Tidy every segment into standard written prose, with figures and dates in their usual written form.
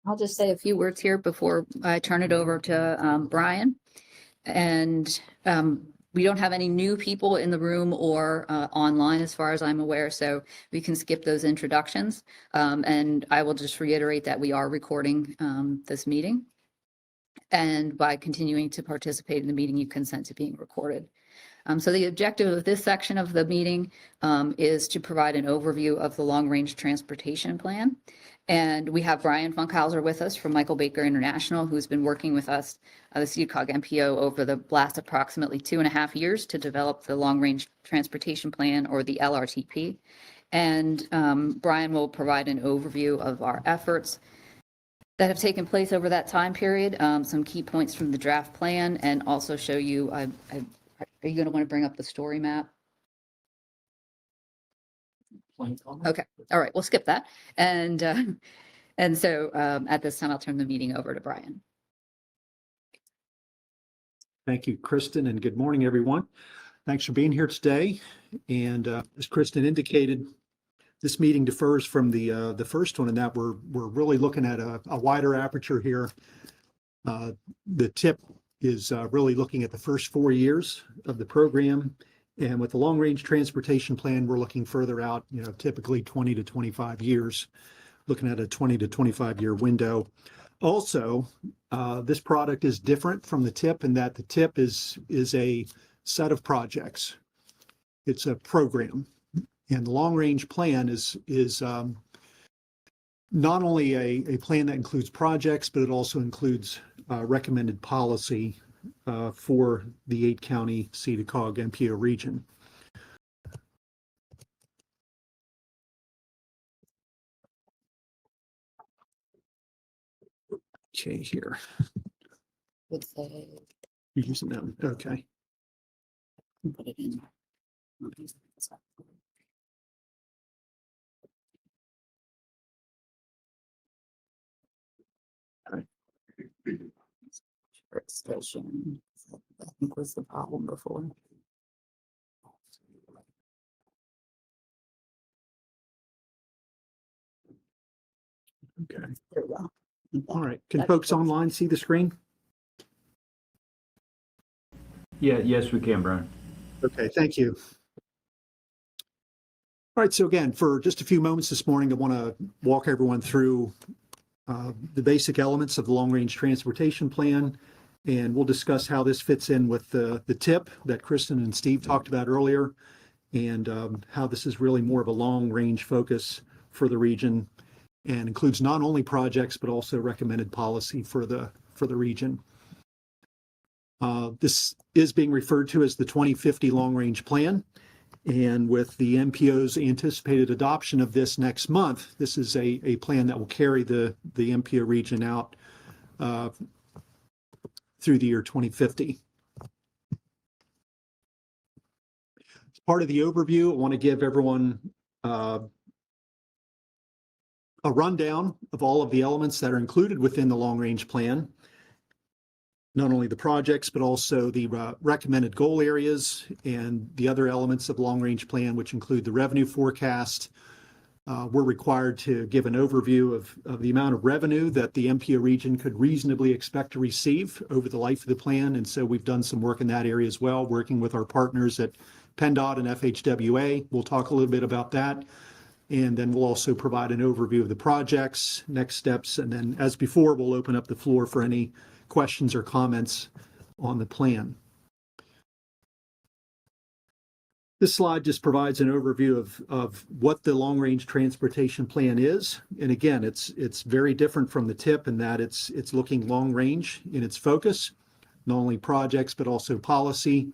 I'll just say a few words here before I turn it over to Brian. And we don't have any new people in the room or online as far as I'm aware, so we can skip those introductions. And I will just reiterate that we are recording this meeting. And by continuing to participate in the meeting, you consent to being recorded. So the objective of this section of the meeting is to provide an overview of the long-range transportation plan. And we have Brian Funkhauser with us from Michael Baker International, who's been working with us, the SEDA COG MPO, over the last approximately 2.5 years to develop the long-range transportation plan, or the LRTP. And Brian will provide an overview of our efforts that have taken place over that time period, some key points from the draft plan, and also show you, are you going to want to bring up the story map? Okay, all right, we'll skip that. And so at this time, I'll turn the meeting over to Brian. Thank you, Kristen, and good morning, everyone. Thanks for being here today. And as Kristen indicated, this meeting differs from the first one in that we're really looking at a wider aperture here. The tip is really looking at the first 4 years of the program. And with the long-range transportation plan, we're looking further out, typically 20 to 25 years, looking at a 20 to 25-year window. Also, this product is different from the tip in that the tip is a set of projects. It's a program. And the long-range plan is not only a plan that includes projects, but it also includes recommended policy for the 8-county SEDA COG MPO region. Okay, here. Would say You're using them. Okay. put it in. Station, I think, was the problem before. Okay. There we go. All right. Can folks online see the screen? Yeah, yes, we can, Brian. Okay, thank you. All right, so again, for just a few moments this morning, I want to walk everyone through the basic elements of the long-range transportation plan, and we'll discuss how this fits in with the TIP that Kristen and Steve talked about earlier, and how this is really more of a long-range focus for the region and includes not only projects but also recommended policy for the region. This is being referred to as the 2050 long-range plan. And with the MPO's anticipated adoption of this next month, this is a plan that will carry the MPO region out through the year 2050. As part of the overview, I want to give everyone a rundown of all of the elements that are included within the long-range plan. Not only the projects, but also the recommended goal areas and the other elements of long-range plan, which include the revenue forecast. We're required to give an overview of the amount of revenue that the MPO region could reasonably expect to receive over the life of the plan. And so we've done some work in that area as well, working with our partners at PennDOT and FHWA. We'll talk a little bit about that. And then we'll also provide an overview of the projects, next steps, and then, as before, we'll open up the floor for any questions or comments on the plan. This slide just provides an overview of what the long-range transportation plan is. And again, it's very different from the TIP in that it's looking long-range in its focus, not only projects, but also policy.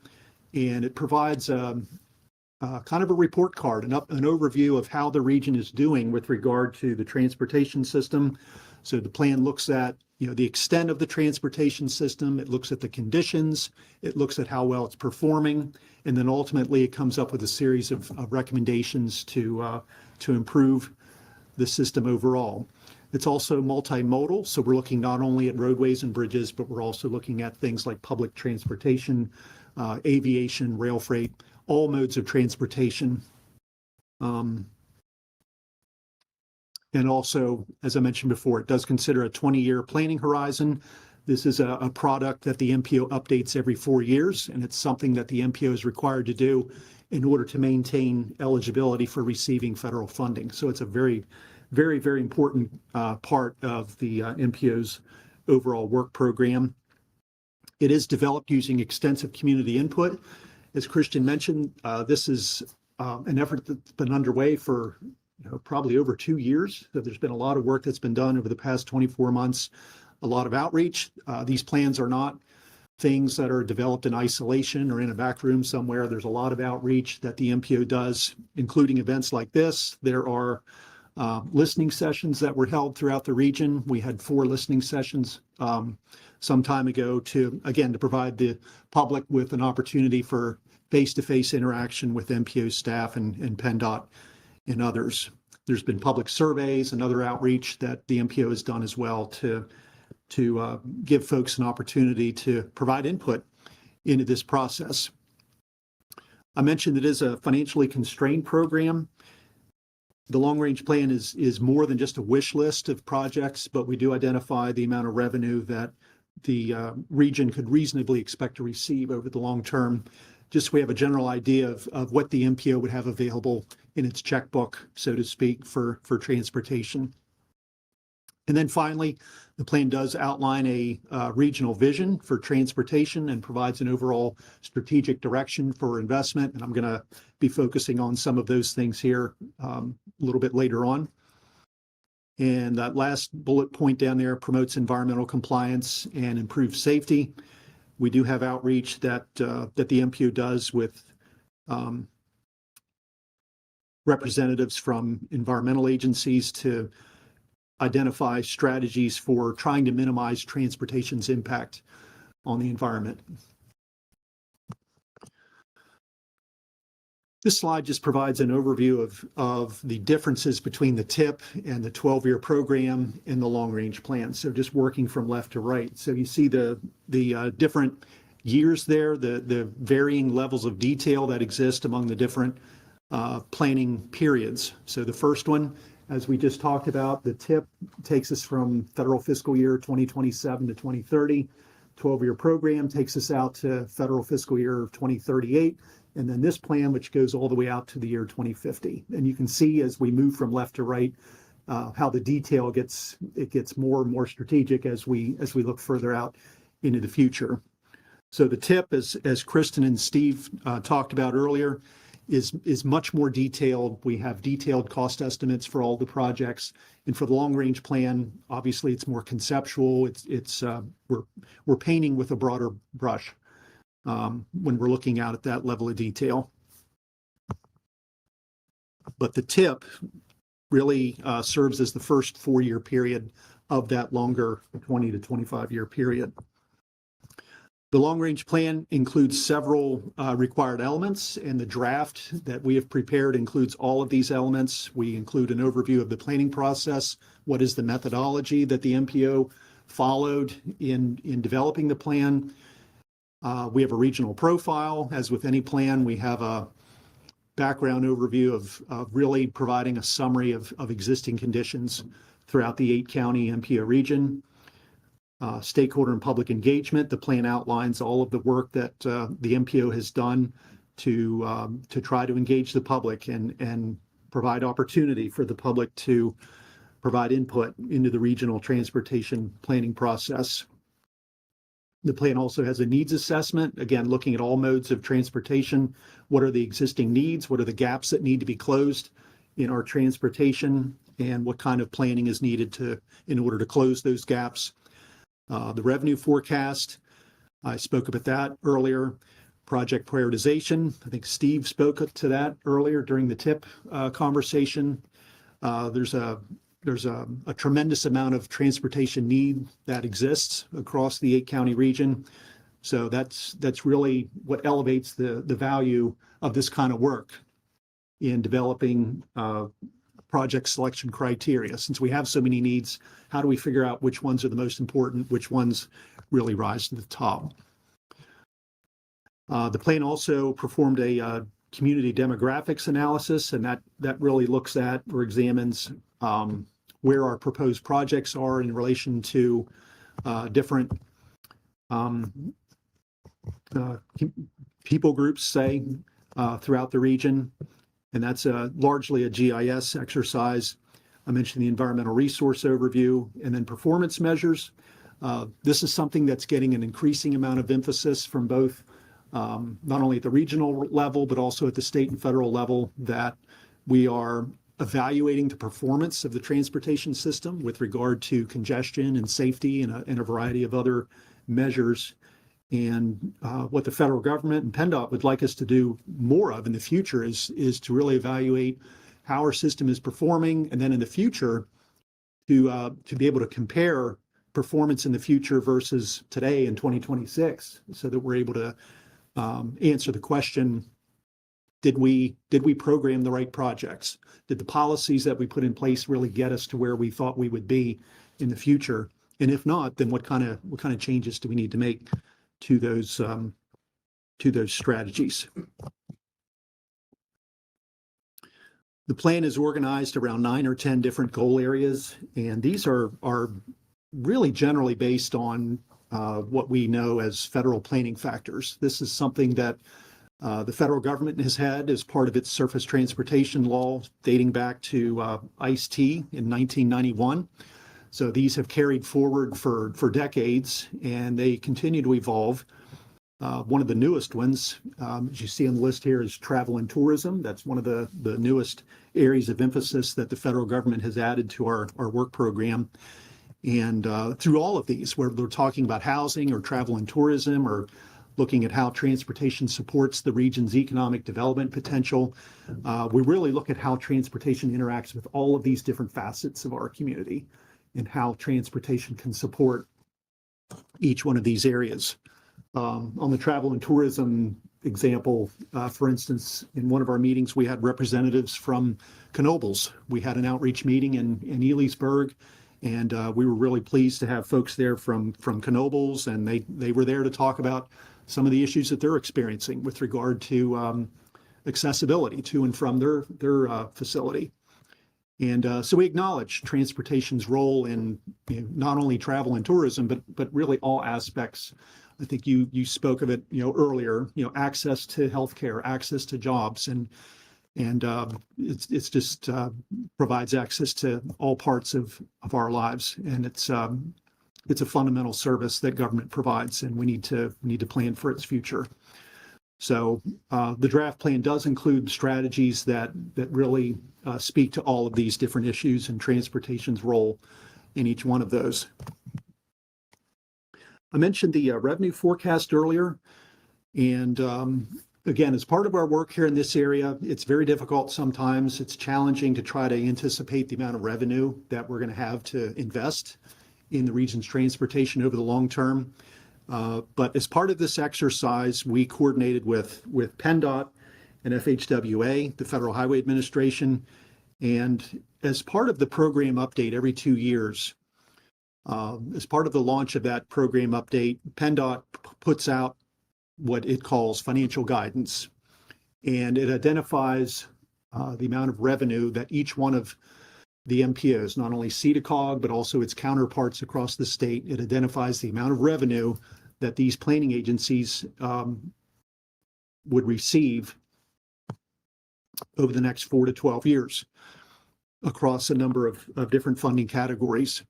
And it provides kind of a report card, an overview of how the region is doing with regard to the transportation system. So the plan looks at the extent of the transportation system, it looks at the conditions, it looks at how well it's performing, and then ultimately it comes up with a series of recommendations to improve the system overall. It's also multimodal, so we're looking not only at roadways and bridges, but we're also looking at things like public transportation, aviation, rail freight, all modes of transportation And also, as I mentioned before, it does consider a 20-year planning horizon. This is a product that the MPO updates every 4 years, and it's something that the MPO is required to do in order to maintain eligibility for receiving federal funding. So it's a very, very, very important part of the MPO's overall work program. It is developed using extensive community input. As Christian mentioned, this is an effort that's been underway for probably over 2 years. So there's been a lot of work that's been done over the past 24 months, a lot of outreach. These plans are not things that are developed in isolation or in a back room somewhere. There's a lot of outreach that the MPO does, including events like this. There are listening sessions that were held throughout the region. We had 4 listening sessions some time ago to provide the public with an opportunity for face-to-face interaction with MPO staff and PennDOT and others. There's been public surveys and other outreach that the MPO has done as well to give folks an opportunity to provide input into this process. I mentioned it is a financially constrained program. The long-range plan is more than just a wish list of projects, but we do identify the amount of revenue that the region could reasonably expect to receive over the long term. Just so we have a general idea of what the MPO would have available in its checkbook, so to speak, for transportation. And then finally, the plan does outline a regional vision for transportation and provides an overall strategic direction for investment. And I'm going to be focusing on some of those things here a little bit later on. And that last bullet point down there promotes environmental compliance and improves safety. We do have outreach that the MPO does with representatives from environmental agencies to identify strategies for trying to minimize transportation's impact on the environment. This slide just provides an overview of the differences between the TIP and the 12-year program and the long-range plan. So just working from left to right. So you see the different years there, the varying levels of detail that exist among the different planning periods. So the first one, as we just talked about, the TIP takes us from federal fiscal year 2027 to 2030. 12-year program takes us out to federal fiscal year 2038. And then this plan, which goes all the way out to the year 2050. And you can see as we move from left to right, how the detail gets more and more strategic as we look further out into the future. So the TIP, as Kristen and Steve talked about earlier, is much more detailed. We have detailed cost estimates for all the projects, and for the long range plan, obviously it's more conceptual. We're painting with a broader brush when we're looking out at that level of detail. But the TIP really serves as the first 4-year period of that longer 20 to 25-year period. The long-range plan includes several required elements, and the draft that we have prepared includes all of these elements. We include an overview of the planning process. What is the methodology that the MPO followed in developing the plan? We have a regional profile. As with any plan, we have a background overview of really providing a summary of existing conditions throughout the 8-county MPO region. Stakeholder and public engagement. The plan outlines all of the work that the MPO has done to try to engage the public and provide opportunity for the public to provide input into the regional transportation planning process. The plan also has a needs assessment, again, looking at all modes of transportation. What are the existing needs? What are the gaps that need to be closed in our transportation? And what kind of planning is needed in order to close those gaps? The revenue forecast, I spoke about that earlier. Project prioritization, I think Steve spoke to that earlier during the TIP conversation. There's a tremendous amount of transportation need that exists across the 8-county region. So that's really what elevates the value of this kind of work in developing project selection criteria. Since we have so many needs, how do we figure out which ones are the most important, which ones really rise to the top? The plan also performed a community demographics analysis, and that really looks at or examines where our proposed projects are in relation to different people groups, say, throughout the region. And that's largely a GIS exercise. I mentioned the environmental resource overview and then performance measures. This is something that's getting an increasing amount of emphasis from both not only at the regional level, but also at the state and federal level, that we are evaluating the performance of the transportation system with regard to congestion and safety and a variety of other measures. And what the federal government and PennDOT would like us to do more of in the future is to really evaluate how our system is performing, and then in the future to be able to compare performance in the future versus today in 2026, so that we're able to answer the question: did we program the right projects? Did the policies that we put in place really get us to where we thought we would be in the future? And if not, then what kind of changes do we need to make to those strategies? The plan is organized around 9 or 10 different goal areas, and these are really generally based on what we know as federal planning factors. This is something that the federal government has had as part of its surface transportation law dating back to ICE-T in 1991. So these have carried forward for decades, and they continue to evolve. One of the newest ones, as you see on the list here, is travel and tourism. That's one of the newest areas of emphasis that the federal government has added to our work program. And through all of these, whether we're talking about housing or travel and tourism, or looking at how transportation supports the region's economic development potential, we really look at how transportation interacts with all of these different facets of our community and how transportation can support each one of these areas. On the travel and tourism example, for instance, in one of our meetings, we had representatives from Knoebels. We had an outreach meeting in Elysburg, and we were really pleased to have folks there from Knoebels, and they were there to talk about some of the issues that they're experiencing with regard to accessibility to and from their facility. And so we acknowledge transportation's role in not only travel and tourism, but really all aspects. I think you spoke of it earlier. Access to healthcare, access to jobs, and it's just provides access to all parts of our lives, and it's a fundamental service that government provides, and we need to plan for its future. So the draft plan does include strategies that really speak to all of these different issues and transportation's role in each one of those. I mentioned the revenue forecast earlier, and again, as part of our work here in this area, it's very difficult sometimes. It's challenging to try to anticipate the amount of revenue that we're going to have to invest in the region's transportation over the long term. But as part of this exercise, we coordinated with PennDOT and FHWA, the Federal Highway Administration, and as part of the program update every 2 years, as part of the launch of that program update, PennDOT puts out what it calls financial guidance, and it identifies the amount of revenue that each one of the MPOs, not only SEDA COG, but also its counterparts across the state. It identifies the amount of revenue that these planning agencies would receive over the next 4 to 12 years across a number of different funding categories.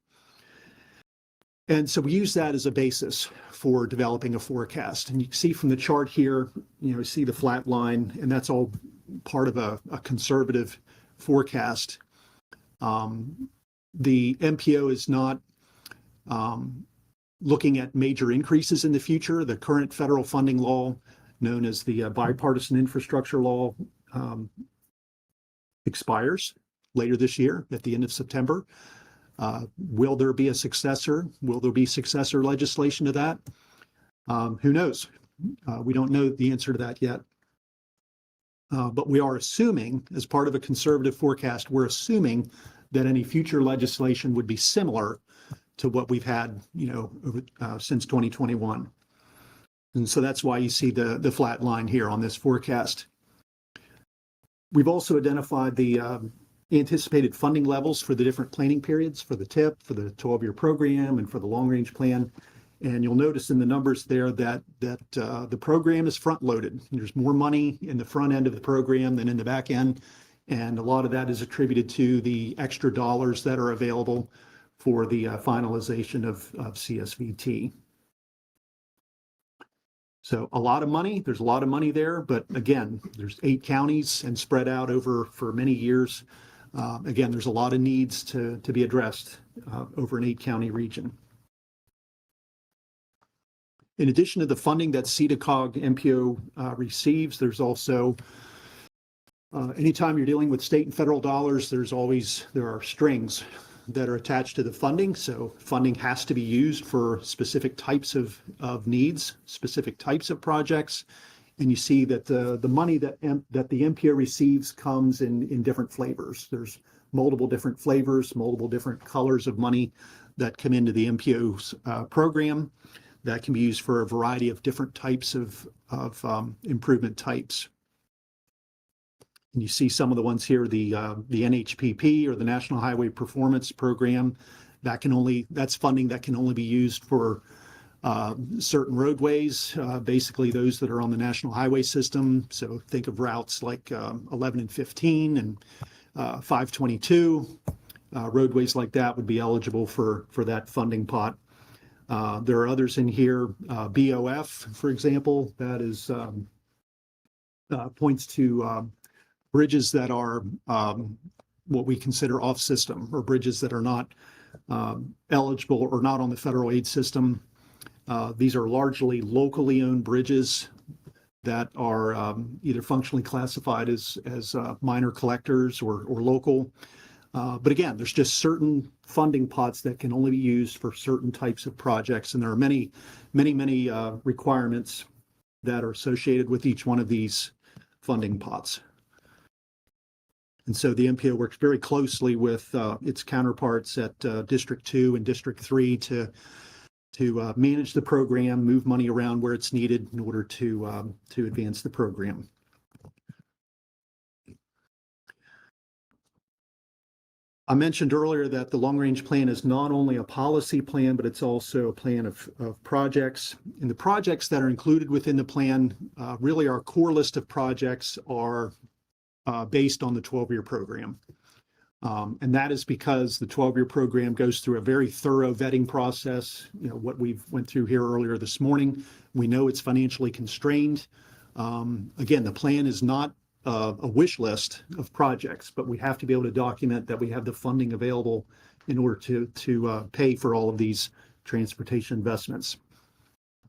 And so we use that as a basis for developing a forecast. And you can see from the chart here, you see the flat line, and that's all part of a conservative forecast. The MPO is not looking at major increases in the future. The current federal funding law, known as the Bipartisan Infrastructure Law, expires later this year at the end of September. Will there be a successor? Will there be successor legislation to that? Who knows? We don't know the answer to that yet. But we are assuming, as part of a conservative forecast, we're assuming that any future legislation would be similar to what we've had, since 2021. And so that's why you see the flat line here on this forecast. We've also identified the anticipated funding levels for the different planning periods for the TIP, for the 12-year program, and for the long-range plan. And you'll notice in the numbers there that the program is front-loaded. There's more money in the front end of the program than in the back end, and a lot of that is attributed to the extra dollars that are available for the finalization of CSVT. So a lot of money, there's a lot of money there, but again, there's 8 counties and spread out for many years. Again, there's a lot of needs to be addressed over an 8-county region. In addition to the funding that SEDA COG MPO receives, there's also, anytime you're dealing with state and federal dollars, there are strings that are attached to the funding. So funding has to be used for specific types of needs, specific types of projects. And you see that the money that the MPO receives comes in different flavors. There's multiple different flavors, multiple different colors of money that come into the MPO's program that can be used for a variety of different types of improvement types. And you see some of the ones here, the NHPP, or the National Highway Performance Program. That's funding that can only be used for certain roadways, basically those that are on the national highway system. So think of routes like 11 and 15 and 522. Roadways like that would be eligible for that funding pot. There are others in here, BOF, for example, that is points to bridges that are what we consider off-system, or bridges that are not eligible or not on the federal aid system. These are largely locally owned bridges that are either functionally classified as minor collectors or local. But again, there's just certain funding pots that can only be used for certain types of projects. And there are many requirements that are associated with each one of these funding pots. And so the MPO works very closely with its counterparts at District 2 and District 3 to manage the program, move money around where it's needed in order to advance the program. I mentioned earlier that the long-range plan is not only a policy plan, but it's also a plan of projects. And the projects that are included within the plan, really our core list of projects are based on the 12-year program. And that is because the 12-year program goes through a very thorough vetting process. You know, what we've went through here earlier this morning, we know it's financially constrained. Again, the plan is not a wish list of projects, but we have to be able to document that we have the funding available in order to pay for all of these transportation investments.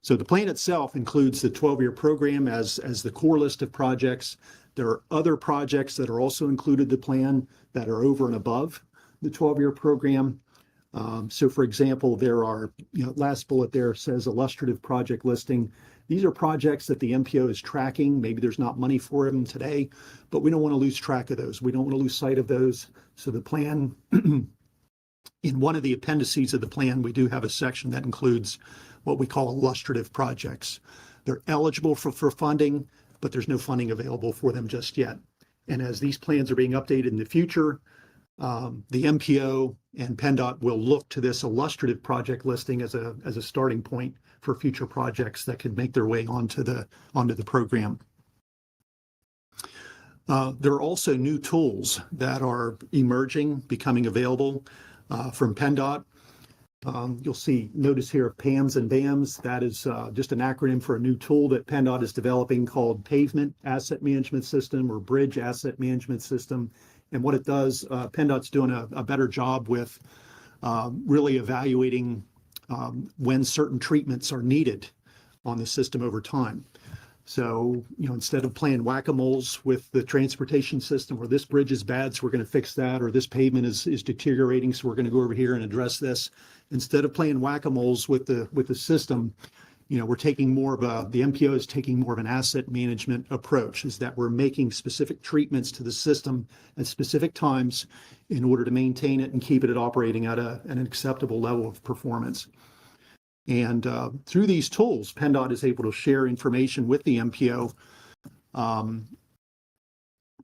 So the plan itself includes the 12-year program as the core list of projects. There are other projects that are also included in the plan that are over and above the 12-year program. So for example, there are, last bullet there says illustrative project listing. These are projects that the MPO is tracking. Maybe there's not money for them today, but we don't want to lose track of those. We don't want to lose sight of those. So the plan, in one of the appendices of the plan, we do have a section that includes what we call illustrative projects. They're eligible for funding, but there's no funding available for them just yet. And as these plans are being updated in the future, the MPO and PennDOT will look to this illustrative project listing as a starting point for future projects that could make their way onto the program. There are also new tools that are emerging, becoming available from PennDOT. You'll notice here PAMS and BAMS. That is just an acronym for a new tool that PennDOT is developing called Pavement Asset Management System, or Bridge Asset Management System. And what it does, PennDOT's doing a better job with really evaluating when certain treatments are needed on the system over time. So, instead of playing whack-a-moles with the transportation system, or this bridge is bad, so we're going to fix that, or this pavement is deteriorating, so we're going to go over here and address this. Instead of playing whack-a-moles with the system, we're taking the MPO is taking more of an asset management approach, is that we're making specific treatments to the system at specific times in order to maintain it and keep it operating at an acceptable level of performance. And through these tools, PennDOT is able to share information with the MPO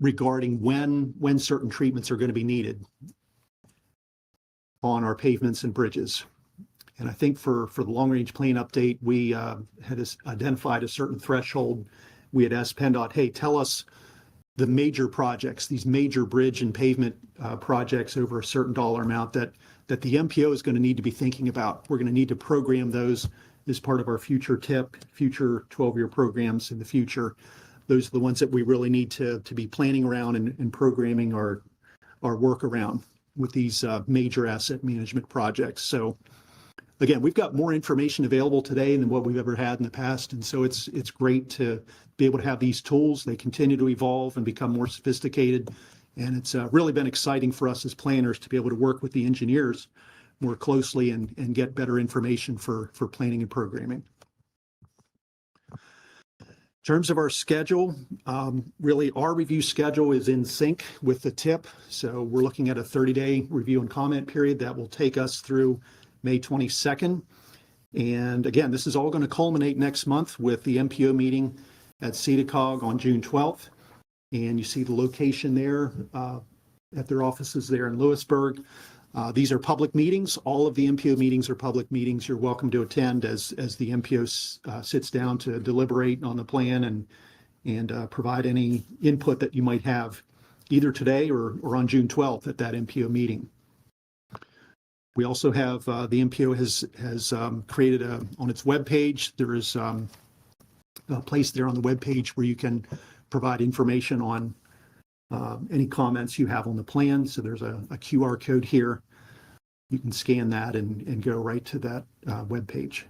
regarding when certain treatments are going to be needed on our pavements and bridges. And I think for the long-range plan update, we had identified a certain threshold. We had asked PennDOT, hey, tell us the major projects, these major bridge and pavement projects over a certain dollar amount that the MPO is going to need to be thinking about. We're going to need to program those as part of our future TIP, future 12-year programs in the future. Those are the ones that we really need to be planning around and programming our work around with these major asset management projects. So again, we've got more information available today than what we've ever had in the past. And so it's great to be able to have these tools. They continue to evolve and become more sophisticated. And it's really been exciting for us as planners to be able to work with the engineers more closely and get better information for planning and programming. In terms of our schedule, really our review schedule is in sync with the TIP. So we're looking at a 30-day review and comment period that will take us through May 22nd. And again, this is all going to culminate next month with the MPO meeting at SEDA COG on June 12th. And you see the location there at their offices there in Lewisburg. These are public meetings. All of the MPO meetings are public meetings. You're welcome to attend as the MPO sits down to deliberate on the plan and provide any input that you might have either today or on June 12th at that MPO meeting. We also have the MPO has created on its webpage. There is a place there on the webpage where you can provide information on any comments you have on the plan. So there's a QR code here. You can scan that and go right to that webpage.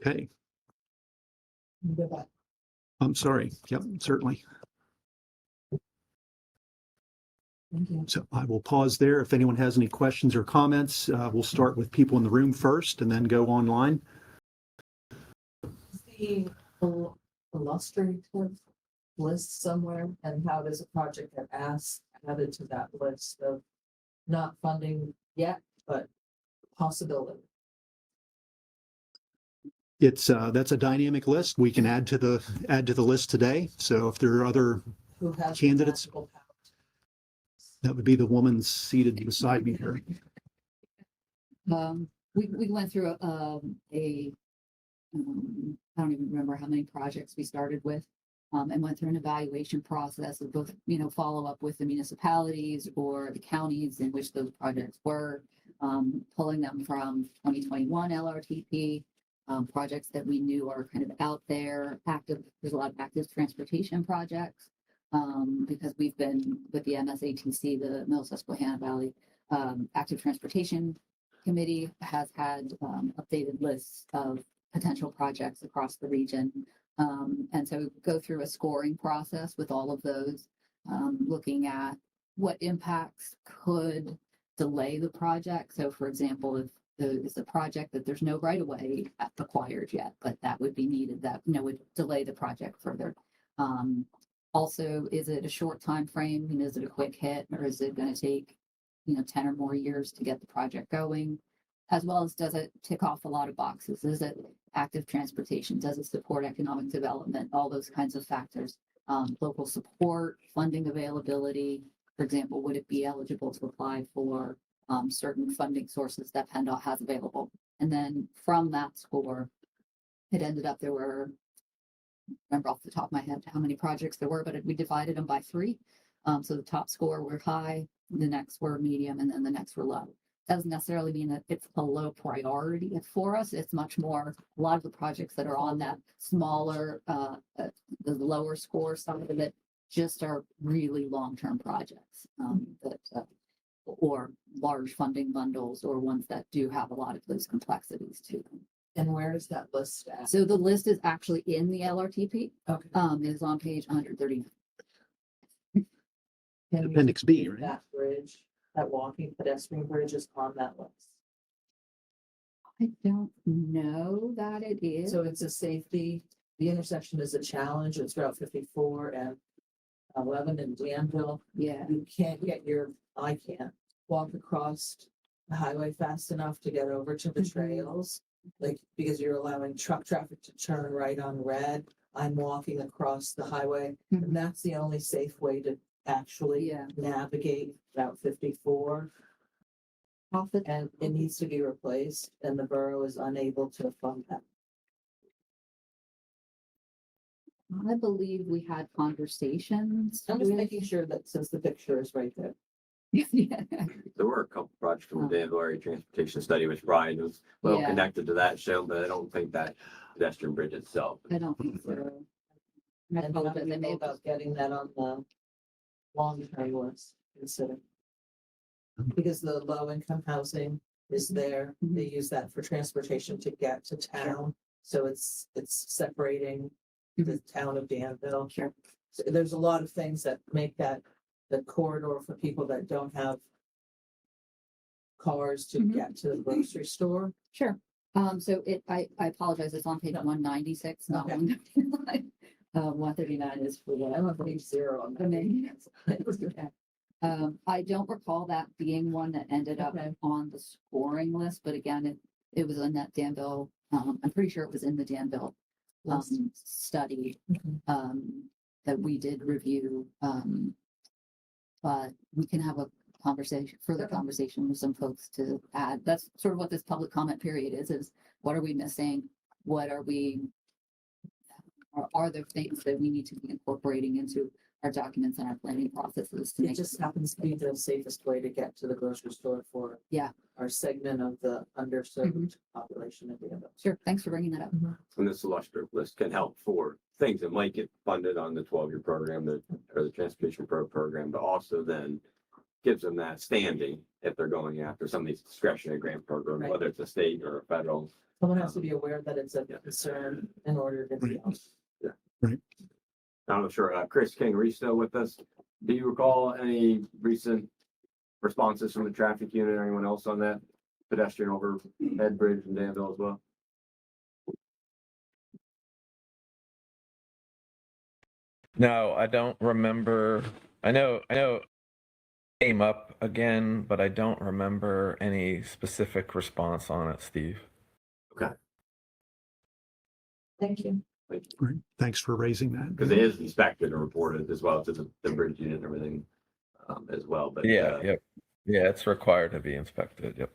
Okay. I'm sorry. Yep, certainly. So I will pause there. If anyone has any questions or comments, we'll start with people in the room first and then go online. The illustrative list somewhere, and how does a project get added to that list of not funding yet, but possibility? It's that's a dynamic list. We can add to the list today. So if there are other Who has candidates, the magical power? that would be the woman seated beside me here. We went through I don't even remember how many projects we started with, and went through an evaluation process of both, follow up with the municipalities or the counties in which those projects were, pulling them from 2021 LRTP, projects that we knew are kind of out there, active. There's a lot of active transportation projects, because we've been with the MSATC, the Middle Susquehanna Valley Active Transportation Committee has had updated lists of potential projects across the region. And so go through a scoring process with all of those, looking at what impacts could delay the project. So for example, if it's a project that there's no right of way acquired yet, but that would be needed, that would delay the project further. Also, is it a short time frame? Is it a quick hit, or is it going to take 10 or more years to get the project going? As well as, does it tick off a lot of boxes? Is it active transportation? Does it support economic development? All those kinds of factors. Local support, funding availability. For example, would it be eligible to apply for certain funding sources that PennDOT has available? And then from that score, it ended up there were, remember off the top of my head how many projects there were, but we divided them by 3. So the top score were high, the next were medium, and then the next were low. Doesn't necessarily mean that it's a low priority for us. It's much more, a lot of the projects that are on that smaller, the lower score side of it, just are really long-term projects or large funding bundles, or ones that do have a lot of those complexities to them. And where is that list at? So the list is actually in the LRTP. Okay. It is on page 130. Can you Appendix B, repeat right? That bridge, that walking pedestrian bridge is on that list. I don't know that it is. So it's a safety, the intersection is a challenge. It's Route 54 and 11 in Danville. Yeah. You can't I can't walk across the highway fast enough to get over to the Mhm. trails. Like, because you're allowing truck traffic to turn right on red. I'm walking across the highway, Mhm. and that's the only safe way to actually Yeah. navigate Route 54. And it needs to be replaced, and the borough is unable to fund that. I believe we had conversations. I'm just with- making sure that since the picture is right there. Yeah. There were a couple projects from Oh. the Danville Area Transportation Study, which Brian was well Yeah. connected to that show, but I don't think that pedestrian bridge itself. I don't think so. I And how apologize, do we I may go have about getting that on the long-term list, consider? Because the low-income housing is there, they use that for transportation to get to town, so it's separating the town of Danville. Sure. So there's a lot of things that make that the corridor for people that don't have cars to Mhm. get to the grocery store. Sure. So I apologize, it's on page 196, not Okay. 139. 139 is for the. I'm on page 0 on the that. main. Okay. I don't recall that being one that ended up Okay. on the scoring list, but again, it was in that Danville, I'm pretty sure it was in the Danville List. study, Mhm. that we did review. But we can have a further Okay. conversation with some folks to add. That's sort of what this public comment period is what are we missing? What are we, are there things that we need to be incorporating into our documents and our planning processes to It make? just happens to be the safest way to get to the grocery store for. Yeah. Our segment of the underserved population of Danville. Sure, thanks for bringing that up. And this illustrative list can help for things that might get funded on the 12-year program, or the transportation program, but also then gives them that standing if they're going after some of these discretionary grant programs, Right. whether it's a state or a federal. Someone has to be aware that it's a Yeah. concern in order to be. I'm not sure, Chris King, are you still with us? Do you recall any recent responses from the traffic unit or anyone else on that pedestrian overhead bridge in Danville as well? No, I don't remember. I know it came up again, but I don't remember any specific response on it, Steve. Thank you. Right. Thanks for raising that. Because it is inspected and reported as well to the bridge unit and everything, as well, but. Yeah, yep. Yeah, it's required to be inspected. Yep.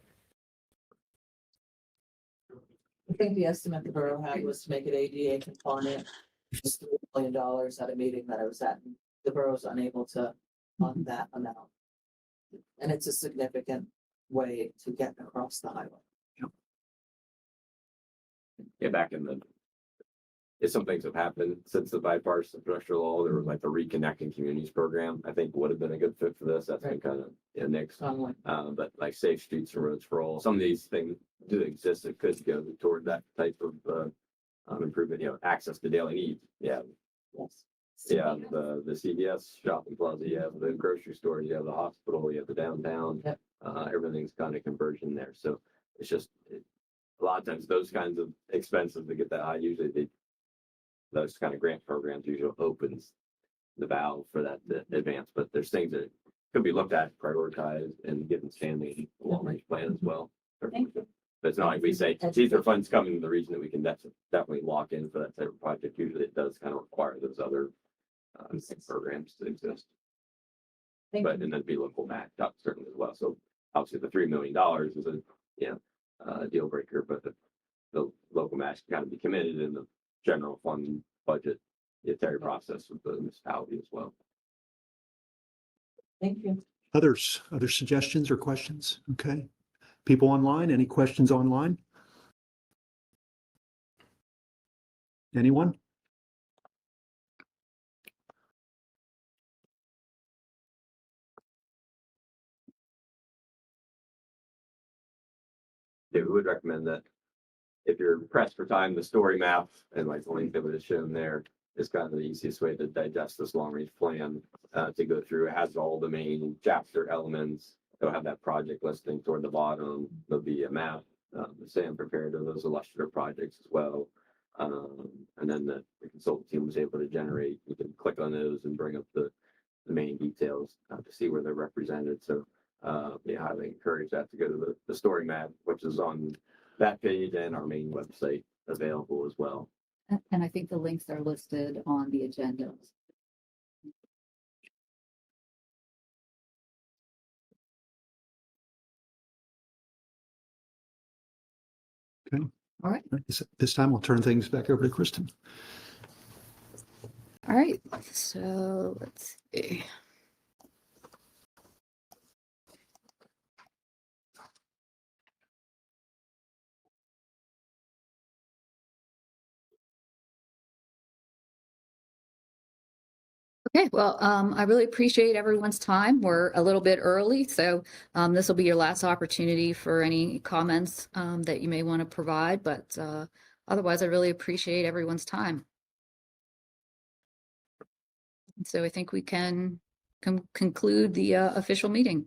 I think the estimate the borough had was to make it ADA compliant. Just $3 million at a meeting that I was at. The borough's unable to fund that amount. And it's a significant way to get across the highway. Yeah, back in some things have happened since the bipartisan infrastructure law. There was like the Reconnecting Communities program, I think would have been a good fit for this. That's been Right. kind of nixed. Conway. But like Safe Streets and Roads for All, some of these things do exist that could go toward that type of improvement, access to daily needs. Yeah, Yes. yeah, the CVS shopping plaza, you have the grocery store, you have the hospital, you have the downtown. Yep. Everything's kind of converging there. So it's just, a lot of times those kinds of expenses to get that high, usually those kind of grant programs usually opens the valve for that to advance, but there's things that could be looked at, prioritized, and given standing long range plan as well. Thank you. But it's not like we say, these are funds coming to the region that we can definitely lock in for that type of project. Usually it does kind of require those other programs to exist, Thank but you. and then be local match up certainly as well. So obviously the $3 million is a deal breaker, but the local match can kind of be committed in the general fund budget, the entire process with the municipality as well. Thank you. Other suggestions or questions? Okay. People online, any questions online? Anyone? Yeah, we would recommend that if you're pressed for time, the story map and like the link that was shown there is kind of the easiest way to digest this long range plan, to go through. It has all the main chapter elements. It'll have that project listing toward the bottom. There'll be a map, Sam prepared of those illustrative projects as well. And then the consultant team was able to generate, you can click on those and bring up the main details to see where they're represented. So I highly encourage that to go to the story map, which is on that page and our main website available as well. And I think the links are listed on the agenda. Okay. All right. This time I'll turn things back over to Kristen. All right, so let's see. Okay, well, I really appreciate everyone's time. We're a little bit early, so this will be your last opportunity for any comments that you may want to provide, but otherwise, I really appreciate everyone's time. So I think we can conclude the official meeting.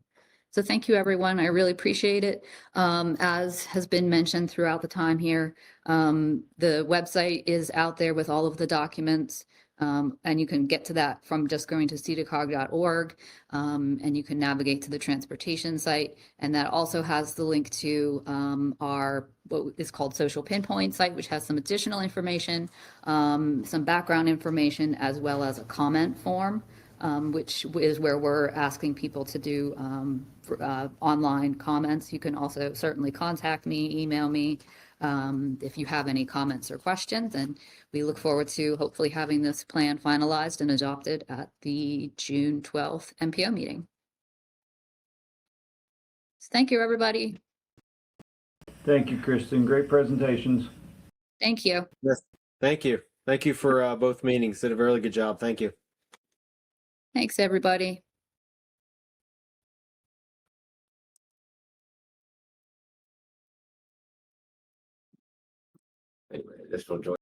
So thank you, everyone. I really appreciate it. As has been mentioned throughout the time here, the website is out there with all of the documents. And you can get to that from just going to sedacog.org, and you can navigate to the transportation site. And that also has the link to our what is called Social Pinpoint site, which has some additional information, some background information, as well as a comment form, which is where we're asking people to do online comments. You can also certainly contact me, email me, if you have any comments or questions, and we look forward to hopefully having this plan finalized and adopted at the June 12th MPO meeting. So thank you, everybody. Thank you, Kristen. Great presentations. Thank you. Yes. Thank you. Thank you for both meetings. Did a really good job. Thank you. Thanks, everybody. Anyway, additional joint